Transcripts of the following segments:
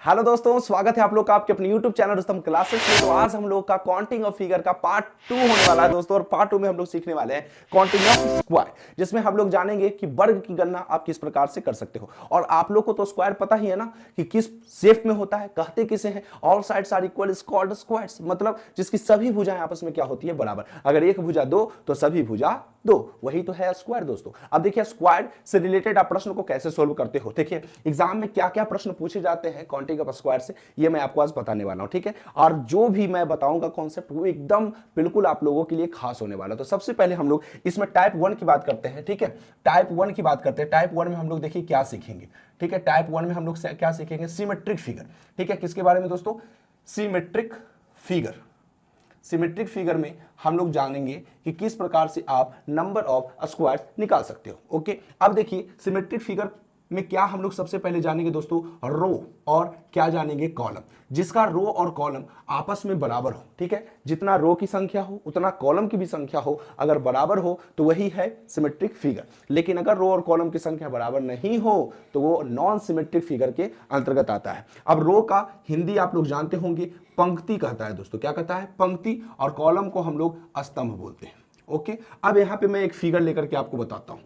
Hello दोस्तों, स्वागत है आप लोग का आपके अपने YouTube चैनल रुस्तम क्लासेस में। तो आज हम लोग का काउंटिंग ऑफ फिगर का पार्ट 2 होने वाला है दोस्तों। और पार्ट 2 में हम लोग सीखने वाले हैं काउंटिंग ऑफ स्क्वायर, जिसमें हम लोग जानेंगे कि वर्ग की गणना आप किस प्रकार से कर सकते हो। और आप लोग को तो स्क्वायर पता ही है ना कि किस शेप में होता है, कहते किसे हैं। All sides are equal is called squares, मतलब जिसकी सभी भुजाएं आपस में क्या होती है, बराबर। अगर एक भुजा दो तो सभी भुजा दो, वही तो है स्क्वायर दोस्तों। अब देखिए स्क्वायर से रिलेटेड आप प्रश्न को कैसे सोल्व करते हो। देखिए एग्जाम में क्या क्या प्रश्न पूछे जाते हैं काउंटिंग ऑफ स्क्वायर से, ये मैं आपको आज बताने वाला हूं, ठीक है। और जो भी मैं बताऊंगा कॉन्सेप्ट वो एकदम बिल्कुल आप लोगों के लिए खास होने वाला। तो सबसे पहले हम लोग इसमें टाइप 1 की बात करते हैं, ठीक है। टाइप 1 की बात करते हैं। टाइप 1 में हम लोग देखिए क्या सीखेंगे, ठीक है। टाइप 1 में हम लोग क्या सीखेंगे, सिमेट्रिक फिगर, ठीक है। किसके बारे में दोस्तों, सिमेट्रिक फिगर। सिमेट्रिक फिगर में हम लोग जानेंगे कि किस प्रकार से आप नंबर ऑफ स्क्वायर्स निकाल सकते हो। ओके, अब देखिए सिमेट्रिक फिगर में क्या हम लोग सबसे पहले जानेंगे दोस्तों, रो और क्या जानेंगे, कॉलम। जिसका रो और कॉलम आपस में बराबर हो, ठीक है। जितना रो की संख्या हो उतना कॉलम की भी संख्या हो, अगर बराबर हो तो वही है सिमेट्रिक फिगर। लेकिन अगर रो और कॉलम की संख्या बराबर नहीं हो तो वो नॉन सिमेट्रिक फिगर के अंतर्गत आता है। अब रो का हिंदी आप लोग जानते होंगे, पंक्ति कहता है दोस्तों। क्या कहता है, पंक्ति। और कॉलम को हम लोग स्तंभ बोलते हैं। ओके, अब यहां पे मैं एक फिगर लेकर के आपको बताता हूं।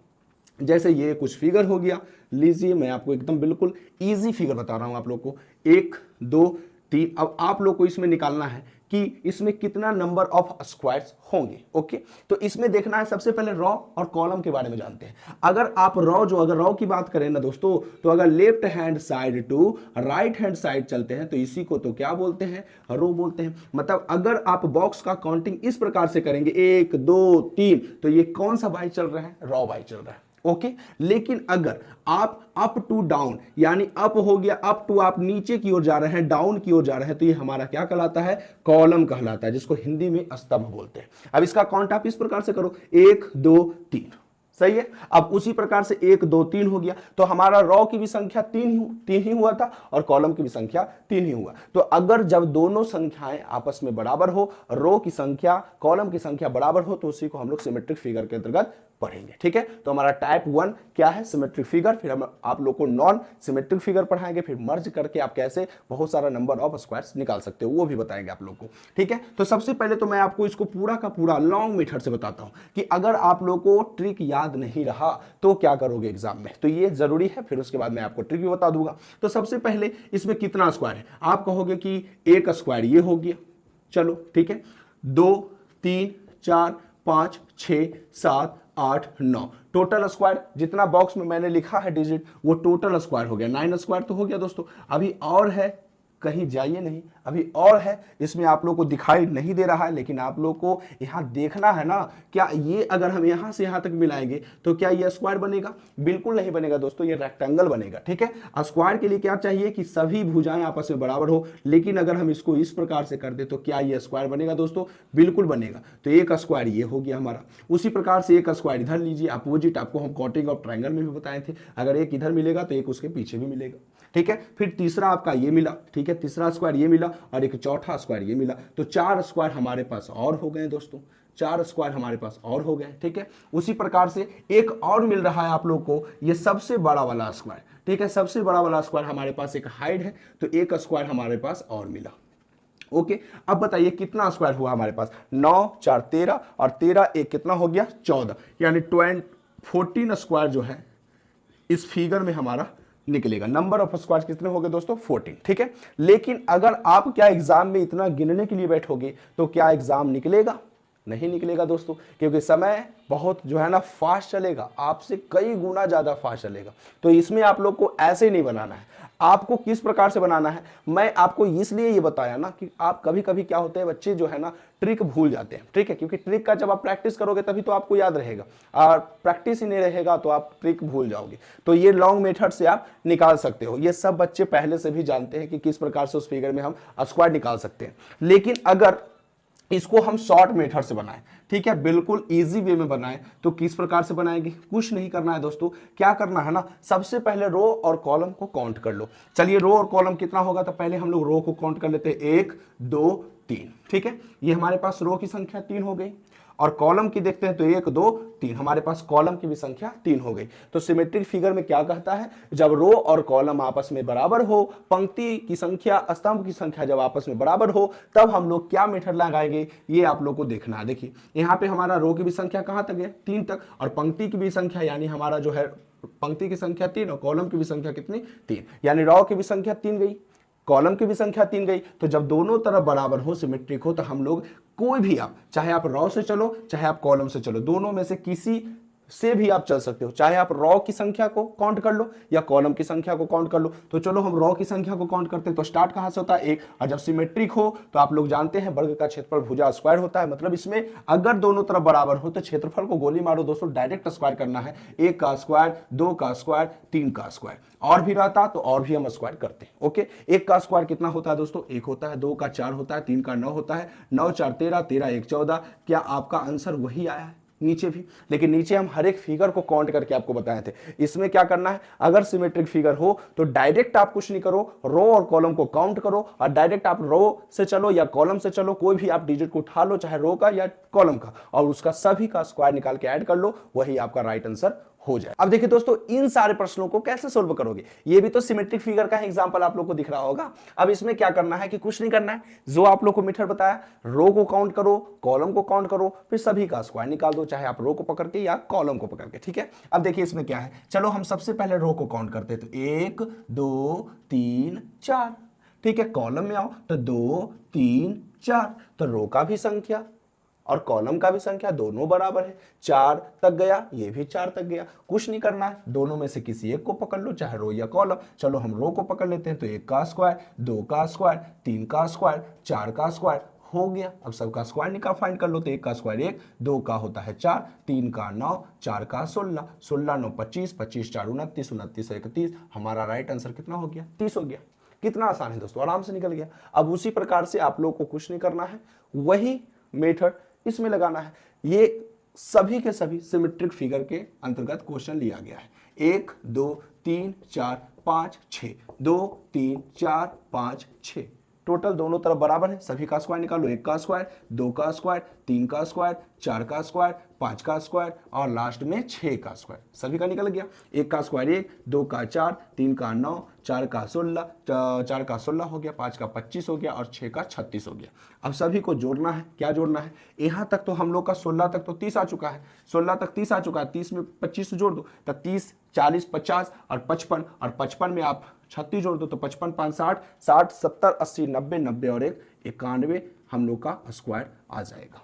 जैसे ये कुछ फिगर हो गया, लीजिए मैं आपको एकदम बिल्कुल इजी फिगर बता रहा हूं आप लोग को, 1 2 3। अब आप लोग को इसमें निकालना है कि इसमें कितना नंबर ऑफ स्क्वायर्स होंगे। ओके, तो इसमें देखना है सबसे पहले रॉ और कॉलम के बारे में जानते हैं। अगर रॉ की बात करें ना दोस्तों, तो अगर left hand side to right hand side चलते हैं तो इसी को तो क्या बोलते हैं, रो बोलते हैं। मतलब अगर आप बॉक्स का काउंटिंग इस प्रकार से करेंगे 1 2 3, तो ये कौन सा बाई चल रहा है, रॉ बाई चल रहा है। ओके, लेकिन अगर आप अप टू डाउन, यानी अप हो गया, अप टू आप नीचे की ओर जा रहे हैं, डाउन की ओर जा रहे हैं, तो ये हमारा क्या कहलाता है, कॉलम कहलाता है, जिसको हिंदी में स्तंभ बोलते हैं। अब इसका काउंट आप इस प्रकार से करो, 1 2 3, सही है। अब उसी प्रकार से 1 2 3 हो गया, तो हमारा रॉ की भी संख्या 3 ही हुआ था और कॉलम की भी संख्या 3 ही हुआ। तो अगर जब दोनों संख्याएं आपस में बराबर हो, रो की संख्या कॉलम की संख्या बराबर हो, तो उसी को हम लोग सिमेट्रिक फिगर के अंतर्गत पढ़ेंगे, ठीक है। तो हमारा टाइप 1 क्या है, सिमेट्रिक फिगर। फिर हम आप लोग को नॉन सिमेट्रिक फिगर पढ़ाएंगे, फिर मर्ज करके आप कैसे बहुत सारा नंबर ऑफ स्क्वायर्स निकाल सकते हो वो भी बताएंगे आप लोग को, ठीक है। तो सबसे पहले तो मैं आपको इसको पूरा का पूरा लॉन्ग मेथड से बताता हूं कि अगर आप लोग को ट्रिक याद नहीं रहा तो क्या करोगे एग्जाम में, तो ये जरूरी है। फिर उसके बाद मैं आपको ट्रिक भी बता दूंगा। तो सबसे पहले इसमें कितना स्क्वायर है, आप कहोगे कि एक स्क्वायर ये हो गया, चलो ठीक है। 2 3 4 5 6 7 8 9 टोटल स्क्वायर, जितना बॉक्स में मैंने लिखा है डिजिट वो टोटल स्क्वायर हो गया। 9 स्क्वायर तो हो गया दोस्तों। अभी और है, कहीं जाइए नहीं, अभी और है, इसमें आप लोग को दिखाई नहीं दे रहा है, लेकिन आप लोग को यहां देखना है ना। क्या ये अगर हम यहां से यहां तक मिलाएंगे तो क्या ये स्क्वायर बनेगा, बिल्कुल नहीं बनेगा दोस्तों, ये रेक्टेंगल बनेगा, ठीक है। स्क्वायर के लिए क्या चाहिए कि सभी भुजाएं आपस में बराबर हो। लेकिन अगर हम इसको इस प्रकार से कर दे तो क्या ये स्क्वायर बनेगा दोस्तों, बिल्कुल बनेगा। तो एक स्क्वायर ये हो गया हमारा। उसी प्रकार से एक स्क्वायर इधर लीजिए, अपोजिट आपको हम काउंटिंग ऑफ ट्रायंगल में भी बताए थे, अगर एक इधर मिलेगा तो एक उसके पीछे भी मिलेगा, ठीक है। फिर तीसरा आपका ये मिला, ठीक है, तीसरा स्क्वायर ये मिला और एक चौथा स्क्वायर ये मिला, तो 4 स्क्वायर हमारे पास और हो गए दोस्तों, 4 स्क्वायर हमारे पास और हो गए, ठीक है। उसी प्रकार से एक और मिल रहा है आप लोग को, ये सबसे बड़ा वाला स्क्वायर, ठीक है। सबसे बड़ा वाला स्क्वायर हमारे पास एक हाइट है, तो एक स्क्वायर हमारे पास और मिला। ओके, अब बताइए कितना स्क्वायर हुआ हमारे पास, 9 4 13 और 13 एक कितना हो गया, 14, यानी 14 स्क्वायर जो है इस फिगर में हमारा निकलेगा। नंबर ऑफ स्क्वायर कितने हो गए दोस्तों, 14, ठीक है। लेकिन अगर आप क्या एग्जाम में इतना गिनने के लिए बैठोगे तो क्या एग्जाम निकलेगा, नहीं निकलेगा दोस्तों, क्योंकि समय बहुत जो है ना फास्ट चलेगा, आपसे कई गुना ज्यादा फास्ट चलेगा। तो इसमें आप लोग को ऐसे नहीं बनाना है, आपको किस प्रकार से बनाना है मैं आपको इसलिए ये बताया ना कि आप कभी कभी क्या होते हैं, बच्चे जो है ना ट्रिक भूल जाते हैं, ठीक है। क्योंकि ट्रिक का जब आप प्रैक्टिस करोगे तभी तो आपको याद रहेगा, और प्रैक्टिस ही नहीं रहेगा तो आप ट्रिक भूल जाओगे। तो ये लॉन्ग मेथड से आप निकाल सकते हो, ये सब बच्चे पहले से भी जानते हैं कि किस प्रकार से उस फिगर में हम स्क्वायर निकाल सकते हैं। लेकिन अगर इसको हम शॉर्ट मेथड से बनाएं, ठीक है, बिल्कुल इजी वे में बनाएं, तो किस प्रकार से बनाएंगे, कुछ नहीं करना है दोस्तों। क्या करना है ना, सबसे पहले रो और कॉलम को काउंट कर लो। चलिए रो और कॉलम कितना होगा, तो पहले हम लोग रो को काउंट कर लेते हैं, 1 2 3, ठीक है। ये हमारे पास रो की संख्या 3 हो गई, और कॉलम की देखते हैं तो 1 2 3, हमारे पास कॉलम की भी संख्या 3 हो गई। तो सिमेट्रिक फिगर में क्या कहता है, जब रो और कॉलम आपस में बराबर हो, पंक्ति की संख्या स्तंभ की संख्या जब आपस में बराबर हो, तब हम लोग क्या मेथड लगाएंगे, ये आप लोग को देखना है। देखिए यहाँ पे हमारा रो की भी संख्या कहां तक है, 3 तक, और पंक्ति की भी संख्या यानी हमारा जो है पंक्ति की संख्या 3 और कॉलम की भी संख्या कितनी, 3, यानी रो की भी संख्या 3 गई, कॉलम की भी संख्या 3 गई। तो जब दोनों तरफ बराबर हो, सिमेट्रिक हो, तो हम लोग कोई भी, आप चाहे आप रो से चलो चाहे आप कॉलम से चलो, दोनों में से किसी से भी आप चल सकते हो, चाहे आप रो की संख्या को काउंट कर लो या कॉलम की संख्या को काउंट कर लो। तो चलो हम रो की संख्या को काउंट करते हैं, तो स्टार्ट कहां से होता है, 1, और जब सिमेट्रिक हो तो आप लोग जानते हैं वर्ग का क्षेत्रफल भुजा स्क्वायर होता है, मतलब इसमें अगर दोनों तरफ बराबर हो तो क्षेत्रफल को गोली मारो दोस्तों, डायरेक्ट स्क्वायर करना है, 1 का स्क्वायर, 2 का स्क्वायर, 3 का स्क्वायर, और भी रहता तो और भी हम स्क्वायर करते हैं। ओके, 1 का स्क्वायर कितना होता है दोस्तों, 1 होता है, 2 का 4 होता है, 3 का 9 होता है, 9 4 13, 13 1 14। क्या आपका आंसर वही आया है नीचे भी? लेकिन नीचे हम हर एक फिगर को काउंट करके आपको बताए थे। इसमें क्या करना है, अगर सिमेट्रिक फिगर हो तो डायरेक्ट आप कुछ नहीं करो, रो और कॉलम को काउंट करो, और डायरेक्ट आप रो से चलो या कॉलम से चलो, कोई भी आप डिजिट को उठा लो, चाहे रो का या कॉलम का, और उसका सभी का स्क्वायर निकाल के ऐड कर लो, वही आपका राइट आंसर हो जाए। अब देखिए दोस्तों, इन सारे प्रश्नों को कैसे सोल्व करोगे, ये भी तो सिमेट्रिक फिगर का एग्जांपल आप लोग को दिख रहा होगा। अब इसमें क्या करना है कि कुछ नहीं करना है, जो आप लोग को मेथड बताया, रो को काउंट करो, कॉलम को काउंट करो, फिर सभी का स्क्वायर निकाल दो, चाहे आप रो को पकड़ के या कॉलम को पकड़ के। ठीक है, अब देखिए इसमें क्या है, चलो हम सबसे पहले रो को काउंट करते हैं, तो 1 2 3 4। ठीक है, कॉलम में आओ तो 2 3 4, तो रो का भी संख्या और कॉलम का भी संख्या दोनों बराबर है, 4 तक गया, ये भी 4 तक गया। कुछ नहीं करना है, दोनों में से किसी एक को पकड़ लो, चाहे रो या कॉलम। चलो हम रो को पकड़ लेते हैं, तो 1 का स्क्वायर, 2 का स्क्वायर, 3 का स्क्वायर, 4 का स्क्वायर हो गया। अब सबका स्क्वायर निकाल फाइंड कर लो, तो 1 का स्क्वायर 1, 2 का होता है 4, 3 का 9, 4 का 16, 16 9 25, 25 4 29, 29 31। हमारा राइट आंसर कितना हो गया, 30 हो गया। कितना आसान है दोस्तों, आराम से निकल गया। अब उसी प्रकार से आप लोग को कुछ नहीं करना है, वही मेथड इसमें लगाना है। ये सभी के सभी सिमेट्रिक फिगर के अंतर्गत क्वेश्चन लिया गया है। 1 2 3 4 5 6, 2 3 4 5 6, टोटल दोनों तरफ बराबर है, सभी का स्क्वायर निकालो, 1 का स्क्वायर, 2 का स्क्वायर, 3 का स्क्वायर, 4 का स्क्वायर, 5 का स्क्वायर, और लास्ट में 6 का स्क्वायर, सभी का निकल गया। 1 का स्क्वायर 1, 2 का 4, 3 का 9, 4 का 16, 4 का 16 हो गया, 5 का 25 हो गया, और 6 का 36 हो गया। अब सभी को जोड़ना है, क्या जोड़ना है, यहाँ तक तो हम लोग का 16 तक तो 30 आ चुका है, 16 तक 30 आ चुका है, 30 में 25 जोड़ दो तो 30, 40 50 और 55, और 55 में आप 36 जोड़ दो तो 55 5 60, 60 70 80 90 90 और 1 91 हम लोग का स्क्वायर आ जाएगा।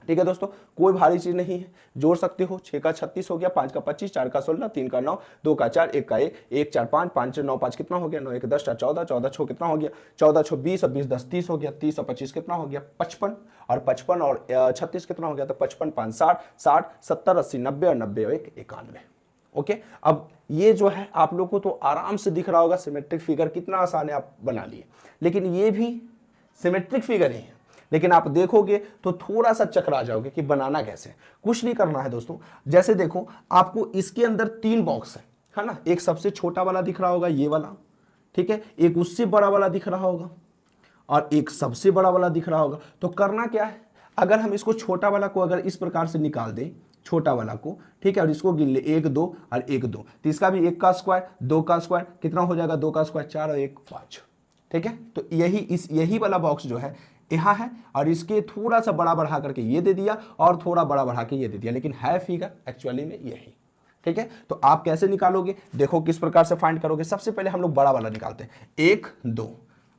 ठीक है दोस्तों, कोई भारी चीज नहीं है, जोड़ सकते हो। 6 का 36 हो गया, 5 का 25, 4 का 16, 3 का 9, 2 का 4, 1 का 1, 1 4 5, 5 9 5 कितना हो गया, 9 1 10 4 14, 14 6 कितना हो गया, 14 6 20 और 20 10 30 हो गया, 30 और 25 कितना हो गया, 55, और 55 और 36 कितना हो गया, तो 55 5 60, 60 70 80 90 और 90 और 1 91। ओके, अब ये जो है आप लोग को तो आराम से दिख रहा होगा सिमेट्रिक फिगर कितना आसान है, आप बना लिए। लेकिन ये भी सिमेट्रिक फिगर ही है, लेकिन आप देखोगे तो थोड़ा सा चकरा जाओगे कि बनाना कैसे। कुछ नहीं करना है दोस्तों, जैसे देखो आपको इसके अंदर 3 बॉक्स है ना, एक सबसे छोटा वाला दिख रहा होगा ये वाला, ठीक है, एक उससे बड़ा वाला दिख रहा होगा, और एक सबसे बड़ा वाला दिख रहा होगा। तो करना क्या है, अगर हम इसको छोटा वाला को अगर इस प्रकार से निकाल दें, छोटा वाला को, ठीक है, और इसको गिन ले 1 2 और 1 2, तो इसका भी 1 का स्क्वायर, 2 का स्क्वायर कितना हो जाएगा, 2 का स्क्वायर 4 और 1 5। ठीक है, तो यही वाला बॉक्स जो है यहाँ है, और इसके थोड़ा सा बड़ा बढ़ा करके ये दे दिया और थोड़ा बड़ा बढ़ा के ये दे दिया, लेकिन है फिगर एक्चुअली में यही। ठीक है, तो आप कैसे निकालोगे, देखो किस प्रकार से फाइंड करोगे। सबसे पहले हम लोग बड़ा वाला निकालते हैं, 1 2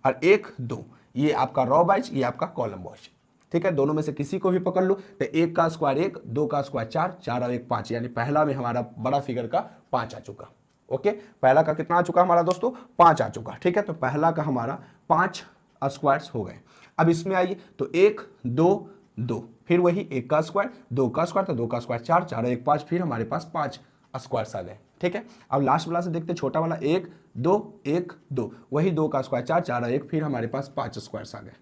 और 1 2, ये आपका रो वाइज, ये आपका कॉलम वाइज। ठीक है, दोनों में से किसी को भी पकड़ लो, तो 1 का स्क्वायर 1, 2 का स्क्वायर 4, 4 और 1 5, यानी पहला में हमारा बड़ा फिगर का 5 आ चुका। ओके, पहला का कितना आ चुका हमारा दोस्तों, 5 आ चुका। ठीक है, तो पहला का हमारा 5 स्क्वायर्स हो गए। अब इसमें आइए, तो 1 2 2, फिर वही 1 का स्क्वायर, 2 का स्क्वायर, तो 2 का स्क्वायर 4, 4 और 1 5, फिर हमारे पास 5 स्क्वायर्स आ गए। ठीक है, अब लास्ट वाला से देखते, छोटा वाला 1 2 1 2, वही 2 का स्क्वायर 4, 4 और 1, फिर हमारे पास 5 स्क्वायर्स आ गए।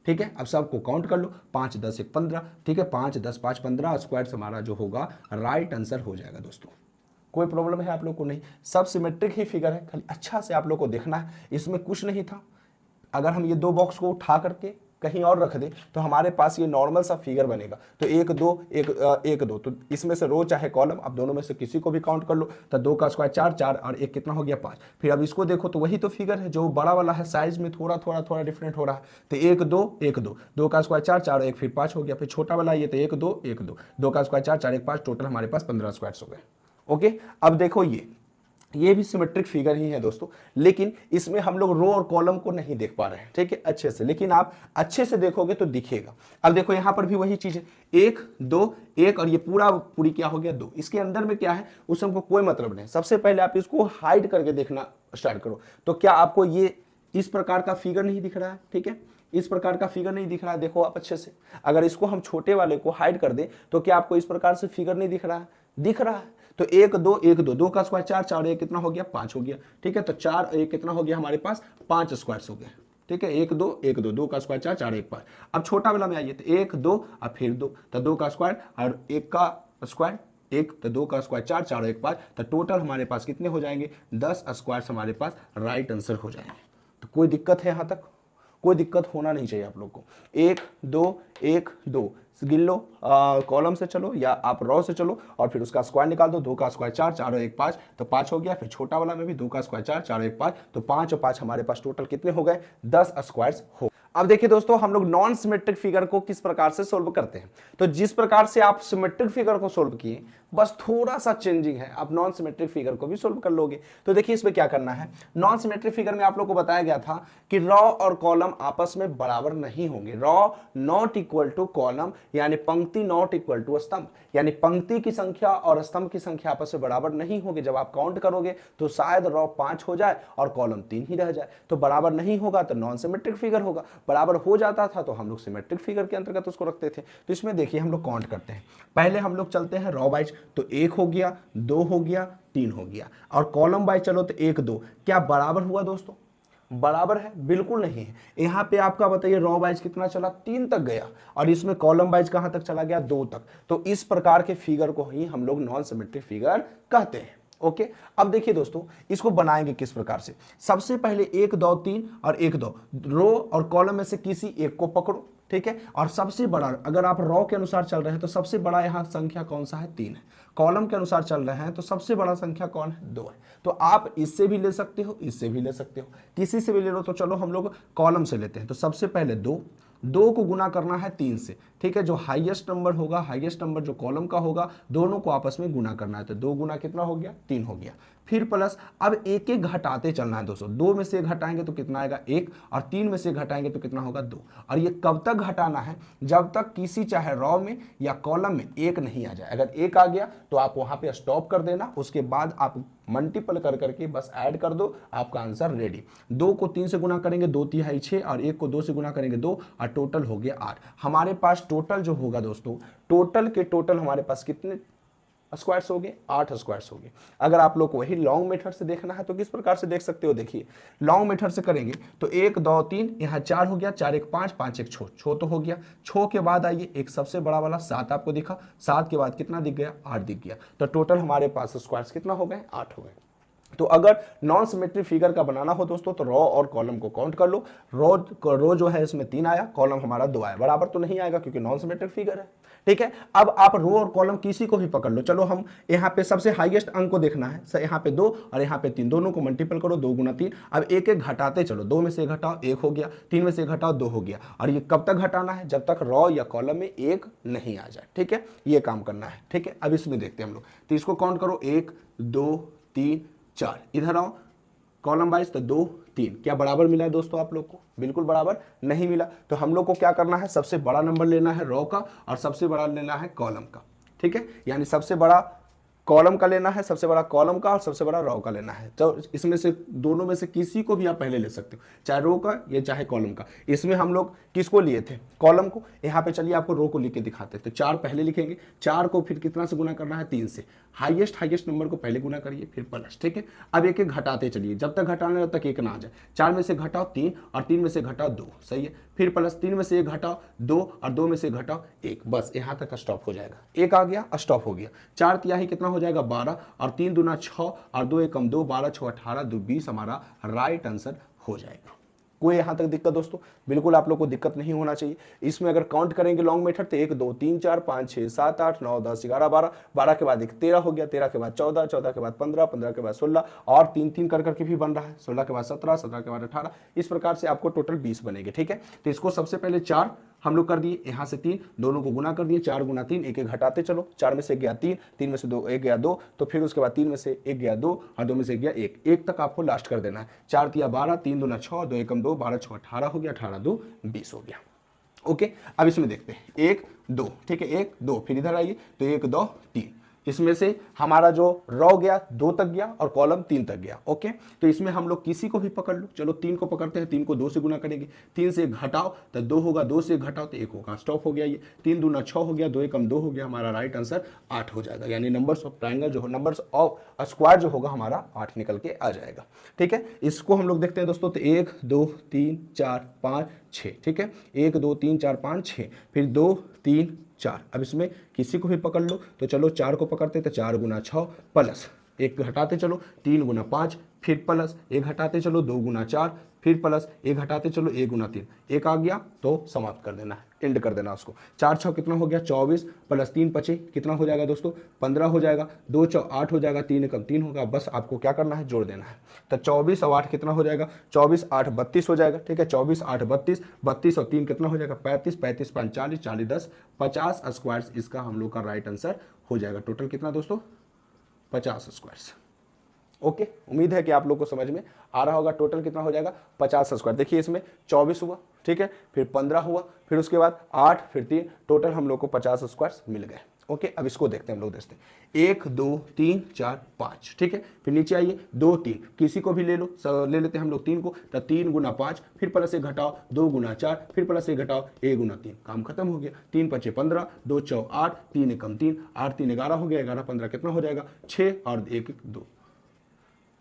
ठीक है, अब सबको काउंट कर लो, 5 10 1 15। ठीक है, 5 10 5 15 स्क्वायर्स हमारा जो होगा राइट आंसर हो जाएगा दोस्तों। कोई प्रॉब्लम है आप लोग को नहीं, सब सिमेट्रिक ही फिगर है, खाली अच्छा से आप लोग को देखना है, इसमें कुछ नहीं था। अगर हम ये 2 बॉक्स को उठा करके कहीं और रख दे तो हमारे पास ये नॉर्मल सा फिगर बनेगा। तो 1 2 1 2, तो इसमें से रो चाहे कॉलम, अब दोनों में से किसी को भी काउंट कर लो। तो 2 का स्क्वायर 4, 4 और 1 कितना हो गया 5। फिर अब इसको देखो तो वही तो फिगर है जो बड़ा वाला है, साइज में थोड़ा थोड़ा थोड़ा डिफरेंट हो रहा है। तो 1 2 1 2, 2 का स्क्वायर 4, 4 1 फिर 5 हो गया। फिर छोटा वाला ये तो 1 2 1 2, 2 का स्क्वायर 4, 4 1 5, टोटल हमारे पास 15 स्क्वायर्स हो गए। ओके, अब देखो ये भी सिमेट्रिक फिगर ही है दोस्तों, लेकिन इसमें हम लोग रो और कॉलम को नहीं देख पा रहे हैं, ठीक है, अच्छे से, लेकिन आप अच्छे से देखोगे तो दिखेगा। अब देखो यहां पर भी वही चीज है, 1 2 1 और ये पूरी क्या हो गया 2। इसके अंदर में क्या है उससे हमको कोई मतलब नहीं। सबसे पहले आप इसको हाइड करके देखना स्टार्ट करो, तो क्या आपको ये इस प्रकार का फिगर नहीं दिख रहा है, ठीक है, इस प्रकार का फिगर नहीं दिख रहा है। देखो आप अच्छे से, अगर इसको हम छोटे वाले को हाइड कर दें तो क्या आपको इस प्रकार से फिगर नहीं दिख रहा है? दिख रहा है। तो 1 2 1 2, 2 का स्क्वायर 4, 4 1 कितना हो गया 5 हो गया, ठीक है। तो 4 1 कितना हो गया हमारे पास 5 स्क्वायर्स हो गए, ठीक है। 1 2 1 2, 2 का स्क्वायर 4, 4 1 5। अब छोटा वाला में आइए, तो 1 2 और फिर 2, तो 2 का स्क्वायर और 1 का स्क्वायर 1, तो 2 का स्क्वायर 4, 4 1 5, तो टोटल हमारे पास कितने हो जाएंगे 10 स्क्वायर्स हमारे पास राइट आंसर हो जाएंगे। तो कोई दिक्कत है यहाँ तक? कोई दिक्कत होना नहीं चाहिए आप लोग को। 1 2 1 2 गिन लो, कॉलम से चलो या आप रो से चलो और फिर उसका स्क्वायर निकाल दो। 2 का स्क्वायर 4, 4 और 1 5, तो 5 हो गया। फिर छोटा वाला में भी 2 का स्क्वायर 4, 4 1 5, तो 5 और 5 हमारे पास टोटल कितने हो गए 10 स्क्वायर्स हो। अब देखिए दोस्तों, हम लोग नॉन सिमेट्रिक फिगर को किस प्रकार से सोल्व करते हैं। तो जिस प्रकार से आप सिमेट्रिक फिगर को सोल्व किए, बस थोड़ा सा चेंजिंग है, आप नॉन सिमेट्रिक फिगर को भी सोल्व कर लोगे। तो देखिए इसमें क्या करना है, नॉन सिमेट्रिक फिगर में आप लोग को बताया गया था कि रॉ और कॉलम आपस में बराबर नहीं होंगे। Row not equal to column, यानी पंक्ति नॉट इक्वल टू स्तंभ, यानी पंक्ति की संख्या और स्तंभ की संख्या आपस में बराबर नहीं होगी। जब आप काउंट करोगे तो शायद रॉ 5 हो जाए और कॉलम 3 ही रह जाए, तो बराबर नहीं होगा तो नॉन सिमेट्रिक फिगर होगा। बराबर हो जाता था तो हम लोग सिमेट्रिक फिगर के अंतर्गत उसको रखते थे। तो इसमें देखिए हम लोग काउंट करते हैं, पहले हम लोग चलते हैं रॉ वाइज, तो 1 हो गया 2 हो गया 3 हो गया, और कॉलम वाइज चलो तो 1 2, क्या बराबर हुआ दोस्तों? बराबर है? बिल्कुल नहीं है। यहां पे आपका बताइए रॉ वाइज कितना चला 3 तक गया, और इसमें कॉलम वाइज कहां तक चला गया 2 तक। तो इस प्रकार के फिगर को ही हम लोग नॉन सिमेट्रिक फिगर कहते हैं। ओके, अब देखिए दोस्तों इसको बनाएंगे किस प्रकार से। सबसे पहले 1 2 3 और 1 2, रो और कॉलम में से किसी एक को पकड़ो, ठीक है। और सबसे बड़ा, अगर आप रॉ के अनुसार चल रहे हैं तो सबसे बड़ा यहां संख्या कौन सा है 3 है। कॉलम के अनुसार चल रहे हैं तो सबसे बड़ा संख्या कौन है 2 है। तो आप इससे भी ले सकते हो, इससे भी ले सकते हो, किसी से भी ले लो। तो चलो हम लोग कॉलम से लेते हैं। तो सबसे पहले 2 को गुना करना है 3 से, ठीक है। जो हाईएस्ट नंबर होगा, हाईएस्ट नंबर जो कॉलम का होगा, दोनों को आपस में गुना करना है। तो 2 गुना कितना हो गया 3 हो गया। फिर प्लस, अब एक एक घटाते चलना है दोस्तों। 2 में से घटाएंगे तो कितना आएगा 1, और 3 में से घटाएंगे तो कितना होगा 2। और ये कब तक घटाना है? जब तक किसी चाहे रॉ में या कॉलम में 1 नहीं आ जाए। अगर 1 आ गया तो आप वहां पे स्टॉप कर देना, उसके बाद आप मल्टीपल कर करके बस ऐड कर दो, आपका आंसर रेडी। 2 को 3 से गुना करेंगे 2 तिहाई 6, और 1 को 2 से गुना करेंगे 2, और टोटल हो गया 8। हमारे पास टोटल जो होगा दोस्तों, टोटल के टोटल हमारे पास कितने स्क्वायर्स हो गए 8 स्क्वायर्स हो गए। अगर आप लोग को वही लॉन्ग मेथड से देखना है तो किस प्रकार से देख सकते हो, देखिए लॉन्ग मेथड से करेंगे तो 1 2 3, यहाँ 4 हो गया, 4 1 5, 5 1 6 तो हो गया। 6 के बाद आइए एक सबसे बड़ा वाला 7 आपको दिखा, 7 के बाद कितना दिख गया 8 दिख गया। तो टोटल हमारे पास स्क्वायर्स कितना हो गए 8 हो गए। तो अगर नॉन सिमेट्रिक फिगर का बनाना हो दोस्तों तो रॉ और कॉलम को काउंट कर लो। रो जो है इसमें 3 आया, कॉलम हमारा 2 आया। बराबर तो नहीं आएगा क्योंकि नॉन सिमेट्रिक फिगर है, ठीक है। अब आप रो और कॉलम किसी को भी पकड़ लो। चलो हम यहाँ पे सबसे हाईएस्ट अंक को देखना है, यहाँ पे 2 और यहाँ पे 3, दोनों को मल्टीपल करो, 2 गुना 3। अब एक एक घटाते चलो, 2 में से घटाओ 1 हो गया, 3 में से घटाओ 2 हो गया। और ये कब तक घटाना है? जब तक रॉ या कॉलम में 1 नहीं आ जाए, ठीक है। ये काम करना है, ठीक है। अब इसमें देखते हैं हम लोग, तो इसको काउंट करो 1 2 3 4, इधर आओ कॉलम वाइज, तो 2 3, क्या बराबर मिला है दोस्तों आप लोग को? बिल्कुल बराबर नहीं मिला। तो हम लोग को क्या करना है, सबसे बड़ा नंबर लेना है रॉ का और सबसे बड़ा लेना है कॉलम का, ठीक है। यानी सबसे बड़ा कॉलम का लेना है, सबसे बड़ा कॉलम का, और सबसे बड़ा रो का लेना है। तो इसमें से दोनों में से किसी को भी आप पहले ले सकते हो, चाहे रो का या चाहे कॉलम का। इसमें हम लोग किसको लिए थे? कॉलम को। यहाँ पे चलिए आपको रो को लिख के दिखाते हैं। तो 4 पहले लिखेंगे, 4 को फिर कितना से गुना करना है? 3 से। हाईएस्ट नंबर को पहले गुना करिए फिर प्लस, ठीक है। अब एक एक घटाते चलिए, जब तक घटाना है तब तक 1 ना आ जाए। 4 में से घटाओ 3 और 3 में से घटाओ 2, सही है। फिर प्लस 3 में से 1 घटाओ 2 और 2 में से घटाओ 1, बस यहाँ तक स्टॉप हो जाएगा। 1 आ गया, स्टॉप हो गया। 4 तिहाई कितना हो जाएगा 12, और 3 दूना 6 और 2 एकम 2, 12 6 18 2 20 हमारा राइट आंसर हो जाएगा। कोई यहां तक दिक्कत दोस्तों? बिल्कुल आप लोग को दिक्कत नहीं होना चाहिए। इसमें अगर काउंट करेंगे लॉन्ग मेथड तो 1 2 3 4 5 6 7 8 9 10 11 12, 12 के बाद एक 13 हो गया, 13 के बाद 14, 14 के बाद 15, 15 के बाद 16 और 3 3 कर करके भी बन रहा है, 16 के बाद 17, 17 के बाद 18, इस प्रकार से आपको टोटल 20 बनेंगे। ठीक है, तो इसको सबसे पहले 4 हम लोग कर दिए, यहां से 3, दोनों को गुना कर दिए, 4 गुना 3, एक एक घटाते चलो, 4 में से गया 3, 3 में से 2 एक गया 2, तो फिर उसके बाद 3 में से एक गया 2 और 2 में से गया 1, 1 तक आपको लास्ट कर देना है। 4 तिया 12, 3 दूना 6, 2 एकम 2, 12 6 18 हो गया, 18 2 20 हो गया। ओके, अब इसमें देखते हैं 1 2, ठीक है 1 2, फिर इधर आइए तो 1 2 3, इसमें से हमारा जो रो गया 2 तक गया और कॉलम 3 तक गया। ओके, तो इसमें हम लोग किसी को भी पकड़ लो, चलो 3 को पकड़ते हैं, 3 को 2 से गुना करेंगे, 3 से घटाओ तो 2 होगा, 2 से घटाओ तो 1 होगा, स्टॉप हो गया ये, 3 दूना 6 हो गया, 2 एकम 2 हो गया, हमारा राइट आंसर 8 हो जाएगा। यानी नंबर्स ऑफ ट्राइंगल जो नंबर्स ऑफ स्क्वायर जो होगा हमारा 8 निकल के आ जाएगा। ठीक है, इसको हम लोग देखते हैं दोस्तों, तो 1 2 3 4 5 6, ठीक है 1 2 3 4 5 6, फिर 2 3 4, अब इसमें किसी को भी पकड़ लो, तो चलो 4 को पकड़ते तो 4 गुना 6 प्लस 1 घटाते चलो 3 गुना 5, फिर प्लस 1 घटाते चलो 2 गुना 4, फिर प्लस 1 घटाते चलो 1 गुना 3, 1 आ गया तो समाप्त कर देना है, एंड कर देना उसको। 4 6 कितना हो गया 24, प्लस 3 बचे कितना हो जाएगा दोस्तों 15 हो जाएगा, 2 4 8 हो जाएगा, 3 एकम 3 होगा, बस आपको क्या करना है जोड़ देना है। तो 24 और 8 कितना हो जाएगा, 24 8 32 हो जाएगा। ठीक है, 24 8 32, 32 और 3 कितना हो जाएगा 35, 35 5 40, 40 10 50 स्क्वायर्स, इसका हम लोग का राइट आंसर हो जाएगा। टोटल कितना दोस्तों 50 स्क्वायर्स। ओके, उम्मीद है कि आप लोग को समझ में आ रहा होगा। टोटल कितना हो जाएगा 50 स्क्वायर। देखिए इसमें 24 हुआ, ठीक है, फिर 15 हुआ, फिर उसके बाद 8, फिर 3, टोटल हम लोग को 50 स्क्वायर मिल गए। ओके, अब इसको देखते हैं हम लोग, देखते हैं 1 2 3 4 5, ठीक है, फिर नीचे आइए 2 3, किसी को भी ले लो, ले लेते हैं हम लोग 3 को, तो 3 गुना 5, फिर प्लस 1 घटाओ 2 गुना 4, फिर प्लस 1 घटाओ 1 गुना 3, काम खत्म हो गया। 3 5 15, 2 4 8, 3 एकम 3, 8 3 11 हो गया, 11 15 कितना हो जाएगा 6 और 1 1 2,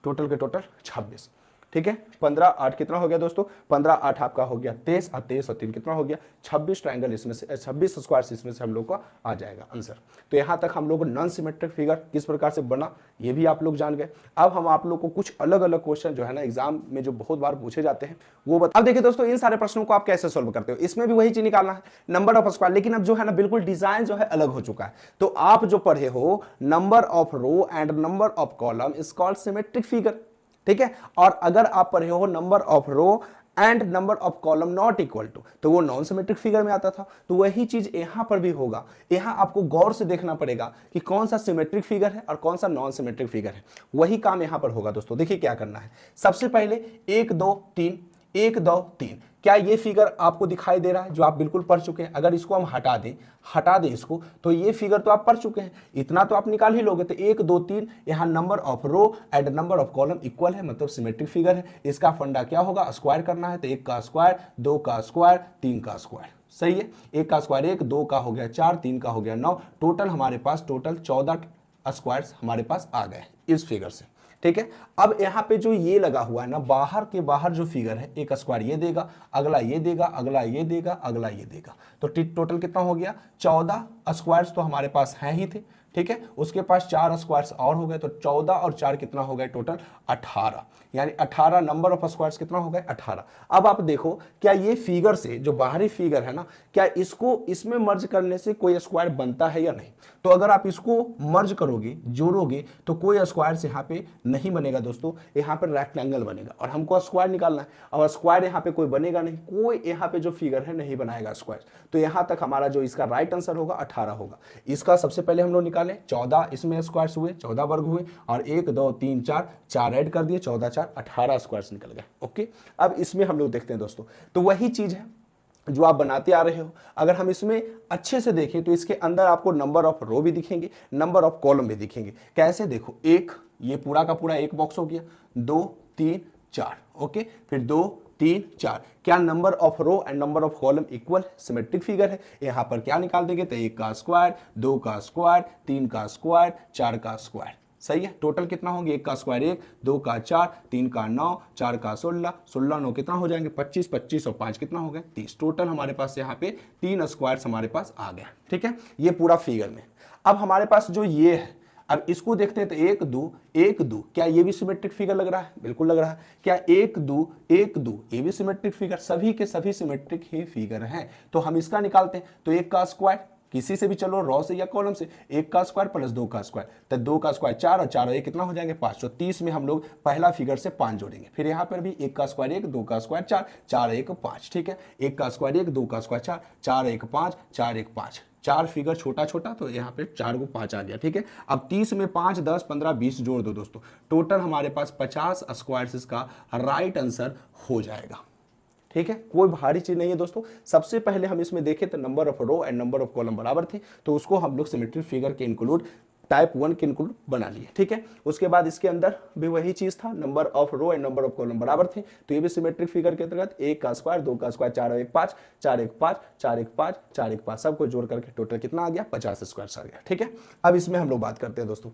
टोटल के टोटल 26। ठीक है, 15 8 कितना हो गया दोस्तों, 15 8 आपका हो गया 23 और 23 और 3 कितना हो गया 26 ट्रायंगल, इसमें से 26 स्क्वायर इसमें से हम लोग का आ जाएगा आंसर। तो यहाँ तक हम लोग नॉन सिमेट्रिक फिगर किस प्रकार से बना ये भी आप लोग जान गए। अब हम आप लोग को कुछ अलग अलग क्वेश्चन जो है ना एग्जाम में जो बहुत बार पूछे जाते हैं वो बता। अब देखिए दोस्तों, इन सारे प्रश्नों को आप कैसे सोल्व करते हो, इसमें भी वही चीज निकालना है, नंबर ऑफ स्क्वायर, लेकिन अब जो है ना बिल्कुल डिजाइन जो है अलग हो चुका है। तो आप जो पढ़े हो number of row and number of column is called symmetric figure. ठीक है, और अगर आप पढ़े हो number of row and number of column not equal to, तो वो नॉन सिमेट्रिक फिगर में आता था। तो वही चीज यहां पर भी होगा। यहां आपको गौर से देखना पड़ेगा कि कौन सा सिमेट्रिक फिगर है और कौन सा नॉन सिमेट्रिक फिगर है, वही काम यहां पर होगा दोस्तों। देखिए क्या करना है, सबसे पहले 1 2 3, 1 2 3, क्या ये फिगर आपको दिखाई दे रहा है जो आप बिल्कुल पढ़ चुके हैं। अगर इसको हम हटा दें इसको, तो ये फिगर तो आप पढ़ चुके हैं, इतना तो आप निकाल ही लोगे। तो 1 2 3 यहाँ number of row and number of column equal है, मतलब सिमेट्रिक फिगर है। इसका फंडा क्या होगा, स्क्वायर करना है। तो 1 का स्क्वायर, 2 का स्क्वायर, 3 का स्क्वायर, सही है। 1 का स्क्वायर 1, 2 का हो गया 4, 3 का हो गया 9, टोटल हमारे पास टोटल 14 स्क्वायर्स हमारे पास आ गए इस फिगर से। ठीक है, अब यहाँ पे जो ये लगा हुआ है ना, बाहर के बाहर जो फिगर है, एक स्क्वायर ये देगा, अगला ये देगा, अगला ये देगा, अगला ये देगा, तो टोटल कितना हो गया 14 स्क्वायर्स तो हमारे पास हैं ही थे। ठीक है, उसके पास 4 स्क्वायर्स और हो गए, तो 14 और 4 कितना हो गए टोटल 18, यानी 18 नंबर ऑफ स्क्वायर्स कितना हो गए 18। अब आप देखो क्या ये फिगर से जो बाहरी फिगर है ना, क्या इसको इसमें मर्ज करने से कोई स्क्वायर बनता है या नहीं। तो अगर आप इसको मर्ज करोगे, जोड़ोगे, तो कोई स्क्वायर यहाँ पे नहीं बनेगा दोस्तों, यहाँ पर रेक्टेंगल बनेगा और हमको स्क्वायर निकालना है, और स्क्वायर यहाँ पे कोई बनेगा नहीं, कोई यहाँ पे जो फिगर है नहीं बनाएगा स्क्वायर। तो यहाँ तक हमारा जो इसका राइट आंसर होगा 18 होगा। इसका सबसे पहले हम लोग निकालें 14, इसमें स्क्वायर्स हुए 14 वर्ग हुए, और 1 2 3 4 ऐड कर दिए, 14 4 18 स्क्वायर्स निकल गए। ओके, अब इसमें हम लोग देखते हैं दोस्तों, तो वही चीज है जो आप बनाते आ रहे हो। अगर हम इसमें अच्छे से देखें तो इसके अंदर आपको नंबर ऑफ रो भी दिखेंगे, नंबर ऑफ कॉलम भी दिखेंगे। कैसे, देखो, एक ये पूरा का पूरा एक बॉक्स हो गया, 2 3 4, ओके, फिर 2 3 4, क्या number of row and number of column equal, symmetric figure है। यहां पर क्या निकाल देंगे, तो 1 का स्क्वायर, 2 का स्क्वायर, 3 का स्क्वायर, 4 का स्क्वायर, सही है। टोटल कितना होंगे, 1 का स्क्वायर 1, 2 का 4, 3 का 9, 4 का 16, 16 9 कितना हो जाएंगे 25, 25 और 5 कितना हो गए 30। टोटल हमारे पास यहाँ पे 3 स्क्वायर्स हमारे पास आ गए। ठीक है, ये पूरा फिगर में। अब हमारे पास जो ये है, अब इसको देखते हैं तो 1 2 क्या ये भी सिमेट्रिक फिगर लग रहा है? बिल्कुल लग रहा है। क्या 1 2 ये भी सिमेट्रिक फिगर? सभी के सभी सिमेट्रिक ही फिगर हैं। तो हम इसका निकालते हैं। तो 1 का स्क्वायर किसी से भी चलो, रॉ से या कॉलम से, 1 का स्क्वायर प्लस 2 का स्क्वायर, तो 2 का स्क्वायर 4 और 4 और 1 कितना हो जाएंगे 5। तो 30 में हम लोग पहला फिगर से 5 जोड़ेंगे। फिर यहाँ पर भी 1 का स्क्वायर 1, 2 का स्क्वायर 4, 4 1 5। ठीक है, 1 का स्क्वायर 1, 2 का स्क्वायर 4, 4 1 5, 4 1 5। 4 फिगर छोटा छोटा, तो यहाँ पे 4 को 5 आ गया। ठीक है, अब 30 में 5 10 15 20 जोड़ दो दोस्तों, टोटल हमारे पास 50 स्क्वायर का राइट आंसर हो जाएगा। ठीक है, कोई भारी चीज नहीं है दोस्तों। सबसे पहले हम इसमें देखें तो number of row and number of column बराबर थे, तो उसको हम लोग सिमेट्रिक फिगर के इंक्लूड टाइप 1 के इंक्लूड बना लिए। ठीक है, उसके बाद इसके अंदर भी वही चीज था, number of row and number of column बराबर थे, तो ये भी सिमेट्रिक फिगर के अंतर्गत 1 का स्क्वायर 2 का स्क्वायर 4 1 5, 4 1 5, 4 1 5, 4 1 5, सबको जोड़ करके टोटल कितना आ गया 50 स्क्वायर आ गया। ठीक है, अब इसमें हम लोग बात करते हैं दोस्तों।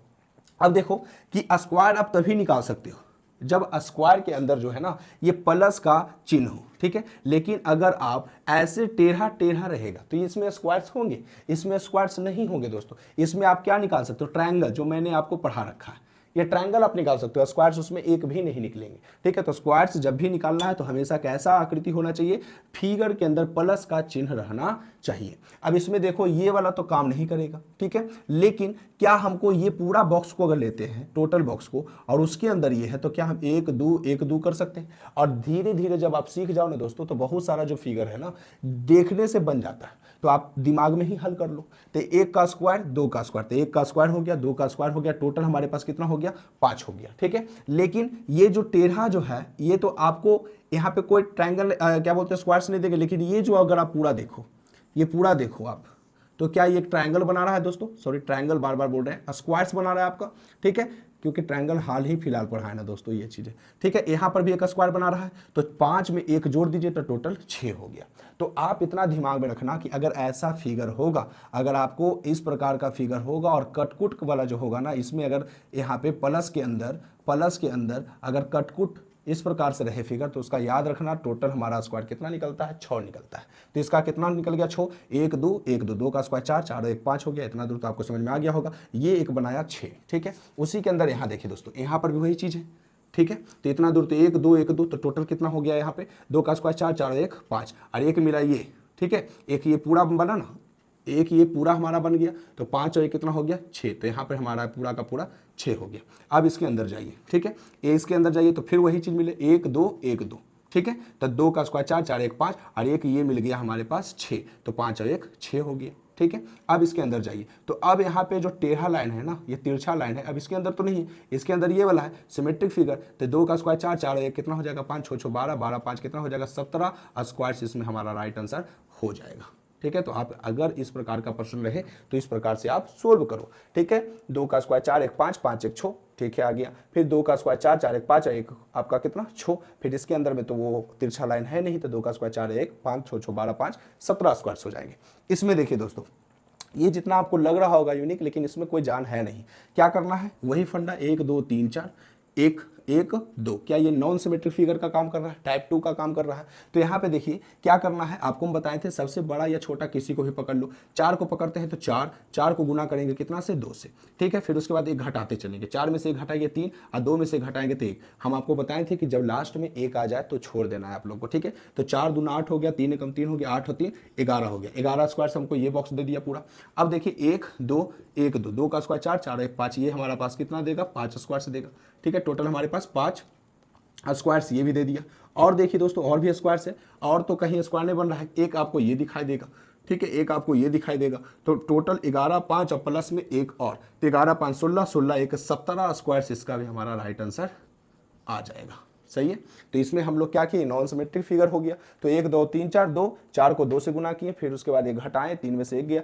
अब देखो कि स्क्वायर आप तभी निकाल सकते हो जब स्क्वायर के अंदर जो है ना ये प्लस का चिन्ह हो। ठीक है, लेकिन अगर आप ऐसे टेढ़ा टेढ़ा रहेगा तो इसमें स्क्वायर्स होंगे? इसमें स्क्वायर्स नहीं होंगे दोस्तों। इसमें आप क्या निकाल सकते हो? ट्रायंगल, जो मैंने आपको पढ़ा रखा है, ये ट्रायंगल आप निकाल सकते हो। स्क्वायर्स उसमें एक भी नहीं निकलेंगे। ठीक है, तो स्क्वायर्स जब भी निकालना है तो हमेशा कैसा आकृति होना चाहिए? फिगर के अंदर प्लस का चिन्ह रहना चाहिए। अब इसमें देखो ये वाला तो काम नहीं करेगा। ठीक है, लेकिन क्या हमको ये पूरा बॉक्स को अगर लेते हैं, टोटल बॉक्स को, और उसके अंदर ये है, तो क्या हम 1 2 कर सकते हैं? और धीरे धीरे जब आप सीख जाओ ना दोस्तों, तो बहुत सारा जो फिगर है ना देखने से बन जाता है, तो आप दिमाग में ही हल कर लो। तो 1 का स्क्वायर 2 का स्क्वायर, तो 1 का स्क्वायर हो गया 2 का स्क्वायर हो गया, टोटल हमारे पास कितना हो गया 5 हो गया। ठीक है, लेकिन ये जो टेढ़ा जो है ये तो आपको यहाँ पे कोई ट्रायंगल क्या बोलते हैं स्क्वायर्स नहीं देंगे, लेकिन ये जो अगर आप पूरा देखो, ये पूरा देखो आप, तो क्या ये एक ट्रायंगल बना रहा है दोस्तों? सॉरी, ट्रायंगल बार बार बोल रहे हैं, स्क्वायर्स बना रहा है आपका। ठीक है, क्योंकि ट्रायंगल हाल ही फिलहाल पढ़ा है ना दोस्तों ये चीजें। ठीक है, यहाँ पर भी एक स्क्वायर बना रहा है, तो 5 में 1 जोड़ दीजिए तो टोटल 6 हो गया। तो आप इतना दिमाग में रखना कि अगर ऐसा फिगर होगा, अगर आपको इस प्रकार का फिगर होगा और कटकुट वाला जो होगा ना, इसमें अगर यहाँ पे प्लस के अंदर अगर कटकुट इस प्रकार से रहे फिगर, तो उसका याद रखना टोटल हमारा स्क्वायर कितना निकलता है 6 निकलता है। तो इसका कितना निकल गया 6, 1 2 2 का स्क्वायर 4, 4 1 5 हो गया। इतना दूर तो आपको समझ में आ गया होगा। ये एक बनाया 6। ठीक है, उसी के अंदर यहाँ देखिए दोस्तों, यहाँ पर भी वही चीज है। ठीक है, तो इतना दूर तो 1 2 तो टोटल कितना हो गया यहाँ पे 2 का स्क्वायर 4, 4 1 5 और एक मिला ये। ठीक है, एक ये पूरा बना ना, एक ये पूरा हमारा बन गया, तो 5 और 1 कितना हो गया 6, तो यहाँ पे हमारा पूरा का पूरा 6 हो गया। अब इसके अंदर जाइए। ठीक है, ये इसके अंदर जाइए तो फिर वही चीज मिले 1 2 ठीक है, तो 2 का स्क्वायर 4, 4 1 5 और एक ये मिल गया हमारे पास 6, तो 5 और 1 6 हो गया। ठीक है, अब इसके अंदर जाइए, तो अब यहाँ पे जो टेढ़ा लाइन है ना, ये तिरछा लाइन है, अब इसके अंदर तो नहीं है, इसके अंदर ये वाला है सिमेट्रिक फिगर। तो 2 का स्क्वायर 4, 4 1 कितना हो जाएगा 5 6 6 12, 12 5 कितना हो जाएगा 17 स्क्वायर, इसमें हमारा राइट आंसर हो जाएगा। ठीक है, तो आप अगर इस प्रकार का प्रश्न रहे तो इस प्रकार से आप सोल्व करो। ठीक है, 2 का स्क्वायर 4 1 5 5 1 6, ठीक है आ गया। फिर 2 का स्क्वायर 4 4 1 5 1 आपका कितना 6, फिर इसके अंदर में तो वो तिरछा लाइन है नहीं, तो 2 का स्क्वायर 4 1 5 6 6 12 5 17 स्क्वायर हो जाएंगे। इसमें देखिए दोस्तों, ये जितना आपको लग रहा होगा यूनिक, लेकिन इसमें कोई जान है नहीं। क्या करना है? वही फंडा 1 2 3 4 1 1 2। क्या ये नॉन सिमेट्रिक फिगर का काम कर रहा है? टाइप 2 का काम कर रहा है। तो यहाँ पे देखिए क्या करना है, आपको हम बताए थे सबसे बड़ा या छोटा किसी को भी पकड़ लो। 4 को पकड़ते हैं तो 4 को गुना करेंगे कितना से 2 से। ठीक है, फिर उसके बाद 1 घटाते चलेंगे, 4 में से 1 घटाएंगे 3 और 2 में से 1 घटाएंगे तो 1। हम आपको बताए थे कि जब लास्ट में 1 आ जाए तो छोड़ देना है आप लोग को। ठीक है, तो 4 दूना 8 हो गया, 3 एकम 3 हो गया, 8 और 3 11 हो गया। 11 स्क्वायर से हमको ये बॉक्स दे दिया पूरा। अब देखिए 1 2 2 का स्क्वायर 4 4 1 5, ये हमारा पास कितना देगा 5 स्क्वायर से देगा। ठीक है, टोटल हमारे पास 5 स्क्वायर्स ये भी दे दिया। और देखिए दोस्तों और भी स्क्वायर्स है, और तो कहीं स्क्वायर नहीं बन रहा है, एक आपको ये दिखाई देगा। ठीक है, एक आपको ये दिखाई देगा, तो टोटल 11 5 और प्लस में एक और, तो 11 5 16 16 1 17 स्क्वायर्स, इसका भी हमारा राइट आंसर आ जाएगा। सही है, तो इसमें हम लोग क्या किए, नॉन सिमेट्रिक फिगर हो गया। तो 1 2 3 4 2, 4 को 2 से गुना किए, फिर उसके बाद 1 घटाएं, 3 में से 1 गया,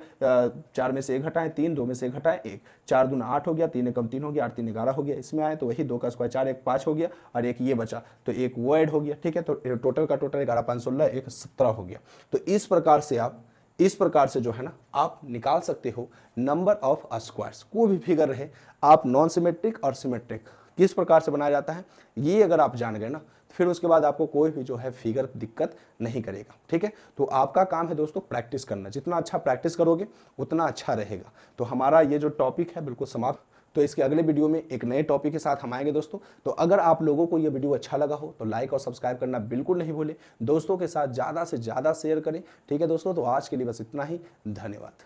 4 में से 1 घटाएं 3, 2 में से 1 घटाएं 1, 4 दूना 8 हो गया, 3 एकम 3 हो गया, 8 3 11 हो गया। इसमें आए तो वही 2 का स्क्वायर 4 1 5 हो गया, और एक ये बचा तो एक वो ऐड हो गया। ठीक है, तो टोटल का टोटल 11 5 16 1 17 हो गया। तो इस प्रकार से जो है ना आप निकाल सकते हो नंबर ऑफ स्क्वायर्स। कोई भी फिगर रहे, आप नॉन सिमेट्रिक और सिमेट्रिक किस प्रकार से बनाया जाता है, ये अगर आप जान गए ना, फिर उसके बाद आपको कोई भी जो है फिगर दिक्कत नहीं करेगा। ठीक है, तो आपका काम है दोस्तों प्रैक्टिस करना, जितना अच्छा प्रैक्टिस करोगे उतना अच्छा रहेगा। तो हमारा ये जो टॉपिक है बिल्कुल समाप्त तो इसके अगले वीडियो में एक नए टॉपिक के साथ हम आएंगे दोस्तों। तो अगर आप लोगों को यह वीडियो अच्छा लगा हो तो लाइक और सब्सक्राइब करना बिल्कुल नहीं भूलें, दोस्तों के साथ ज़्यादा से ज़्यादा शेयर करें। ठीक है दोस्तों, तो आज के लिए बस इतना ही, धन्यवाद।